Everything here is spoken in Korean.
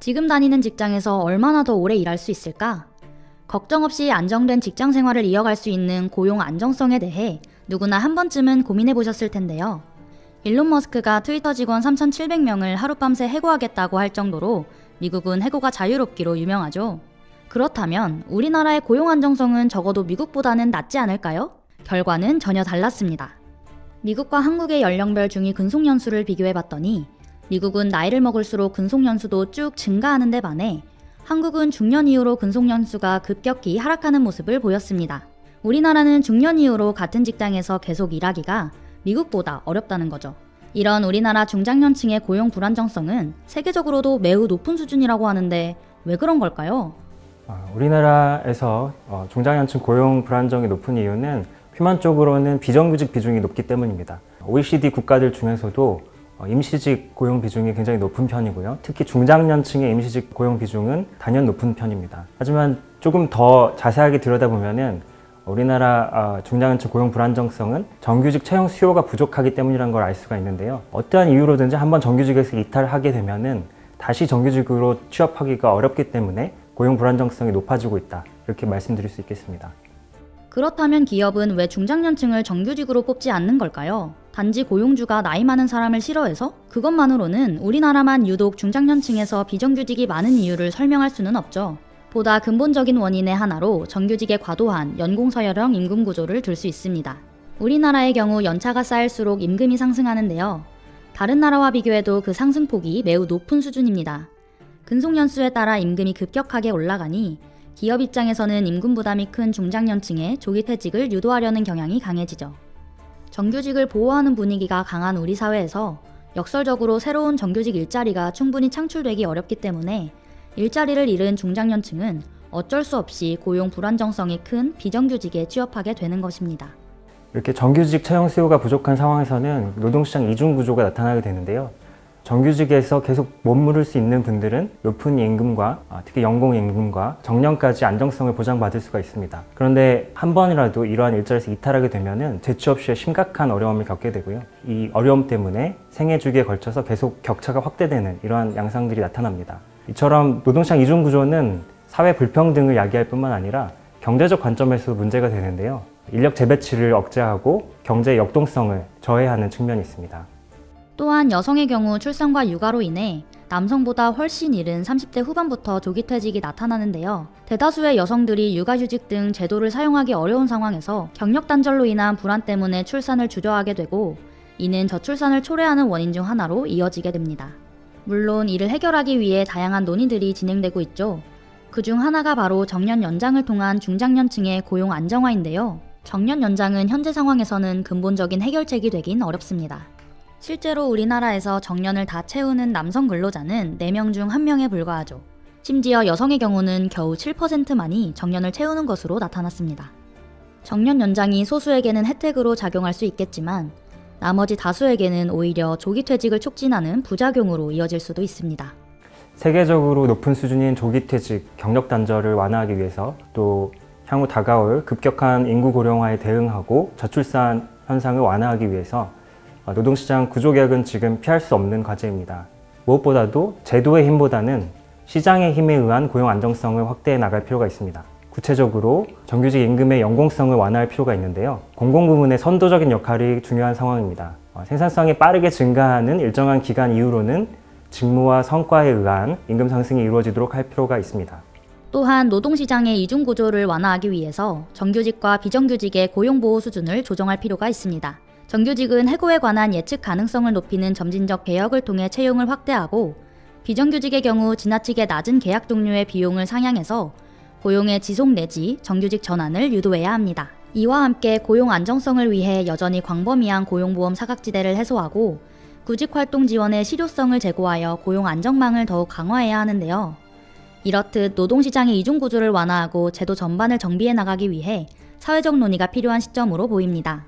지금 다니는 직장에서 얼마나 더 오래 일할 수 있을까? 걱정 없이 안정된 직장 생활을 이어갈 수 있는 고용 안정성에 대해 누구나 한 번쯤은 고민해 보셨을 텐데요. 일론 머스크가 트위터 직원 3,700명을 하룻밤새 해고하겠다고 할 정도로 미국은 해고가 자유롭기로 유명하죠. 그렇다면 우리나라의 고용 안정성은 적어도 미국보다는 낫지 않을까요? 결과는 전혀 달랐습니다. 미국과 한국의 연령별 중위 근속연수를 비교해봤더니 미국은 나이를 먹을수록 근속연수도 쭉 증가하는 데 반해 한국은 중년 이후로 근속연수가 급격히 하락하는 모습을 보였습니다. 우리나라는 중년 이후로 같은 직장에서 계속 일하기가 미국보다 어렵다는 거죠. 이런 우리나라 중장년층의 고용 불안정성은 세계적으로도 매우 높은 수준이라고 하는데 왜 그런 걸까요? 우리나라에서 중장년층 고용 불안정이 높은 이유는 표면적으로는 비정규직 비중이 높기 때문입니다. OECD 국가들 중에서도 임시직 고용 비중이 굉장히 높은 편이고요. 특히 중장년층의 임시직 고용 비중은 단연 높은 편입니다. 하지만 조금 더 자세하게 들여다보면은 우리나라 중장년층 고용 불안정성은 정규직 채용 수요가 부족하기 때문이라는 걸 알 수가 있는데요. 어떠한 이유로든지 한번 정규직에서 이탈하게 되면은 다시 정규직으로 취업하기가 어렵기 때문에 고용 불안정성이 높아지고 있다. 이렇게 말씀드릴 수 있겠습니다. 그렇다면 기업은 왜 중장년층을 정규직으로 뽑지 않는 걸까요? 단지 고용주가 나이 많은 사람을 싫어해서? 그것만으로는 우리나라만 유독 중장년층에서 비정규직이 많은 이유를 설명할 수는 없죠. 보다 근본적인 원인의 하나로 정규직의 과도한 연공서열형 임금 구조를 들 수 있습니다. 우리나라의 경우 연차가 쌓일수록 임금이 상승하는데요. 다른 나라와 비교해도 그 상승폭이 매우 높은 수준입니다. 근속연수에 따라 임금이 급격하게 올라가니 기업 입장에서는 임금 부담이 큰 중장년층의 조기 퇴직을 유도하려는 경향이 강해지죠. 정규직을 보호하는 분위기가 강한 우리 사회에서 역설적으로 새로운 정규직 일자리가 충분히 창출되기 어렵기 때문에 일자리를 잃은 중장년층은 어쩔 수 없이 고용 불안정성이 큰 비정규직에 취업하게 되는 것입니다. 이렇게 정규직 채용 수요가 부족한 상황에서는 노동시장 이중 구조가 나타나게 되는데요. 정규직에서 계속 머무를 수 있는 분들은 높은 임금과 특히 연공 임금과 정년까지 안정성을 보장받을 수가 있습니다. 그런데 한 번이라도 이러한 일자리에서 이탈하게 되면은 재취업 시에 심각한 어려움을 겪게 되고요. 이 어려움 때문에 생애 주기에 걸쳐서 계속 격차가 확대되는 이러한 양상들이 나타납니다. 이처럼 노동시장 이중 구조는 사회 불평등을 야기할 뿐만 아니라 경제적 관점에서도 문제가 되는데요. 인력 재배치를 억제하고 경제 역동성을 저해하는 측면이 있습니다. 또한 여성의 경우 출산과 육아로 인해 남성보다 훨씬 이른 30대 후반부터 조기퇴직이 나타나는데요. 대다수의 여성들이 육아휴직 등 제도를 사용하기 어려운 상황에서 경력 단절로 인한 불안 때문에 출산을 주저하게 되고 이는 저출산을 초래하는 원인 중 하나로 이어지게 됩니다. 물론 이를 해결하기 위해 다양한 논의들이 진행되고 있죠. 그중 하나가 바로 정년 연장을 통한 중장년층의 고용 안정화인데요. 정년 연장은 현재 상황에서는 근본적인 해결책이 되긴 어렵습니다. 실제로 우리나라에서 정년을 다 채우는 남성 근로자는 4명 중 1명에 불과하죠. 심지어 여성의 경우는 겨우 7%만이 정년을 채우는 것으로 나타났습니다. 정년 연장이 소수에게는 혜택으로 작용할 수 있겠지만 나머지 다수에게는 오히려 조기 퇴직을 촉진하는 부작용으로 이어질 수도 있습니다. 세계적으로 높은 수준인 조기 퇴직, 경력 단절을 완화하기 위해서 또 향후 다가올 급격한 인구 고령화에 대응하고 저출산 현상을 완화하기 위해서 노동시장 구조개혁은 지금 피할 수 없는 과제입니다. 무엇보다도 제도의 힘보다는 시장의 힘에 의한 고용 안정성을 확대해 나갈 필요가 있습니다. 구체적으로 정규직 임금의 연공성을 완화할 필요가 있는데요. 공공부문의 선도적인 역할이 중요한 상황입니다. 생산성이 빠르게 증가하는 일정한 기간 이후로는 직무와 성과에 의한 임금 상승이 이루어지도록 할 필요가 있습니다. 또한 노동시장의 이중구조를 완화하기 위해서 정규직과 비정규직의 고용보호 수준을 조정할 필요가 있습니다. 정규직은 해고에 관한 예측 가능성을 높이는 점진적 개혁을 통해 채용을 확대하고 비정규직의 경우 지나치게 낮은 계약 종료의 비용을 상향해서 고용의 지속 내지 정규직 전환을 유도해야 합니다. 이와 함께 고용 안정성을 위해 여전히 광범위한 고용보험 사각지대를 해소하고 구직활동 지원의 실효성을 제고하여 고용 안정망을 더욱 강화해야 하는데요. 이렇듯 노동시장의 이중구조를 완화하고 제도 전반을 정비해 나가기 위해 사회적 논의가 필요한 시점으로 보입니다.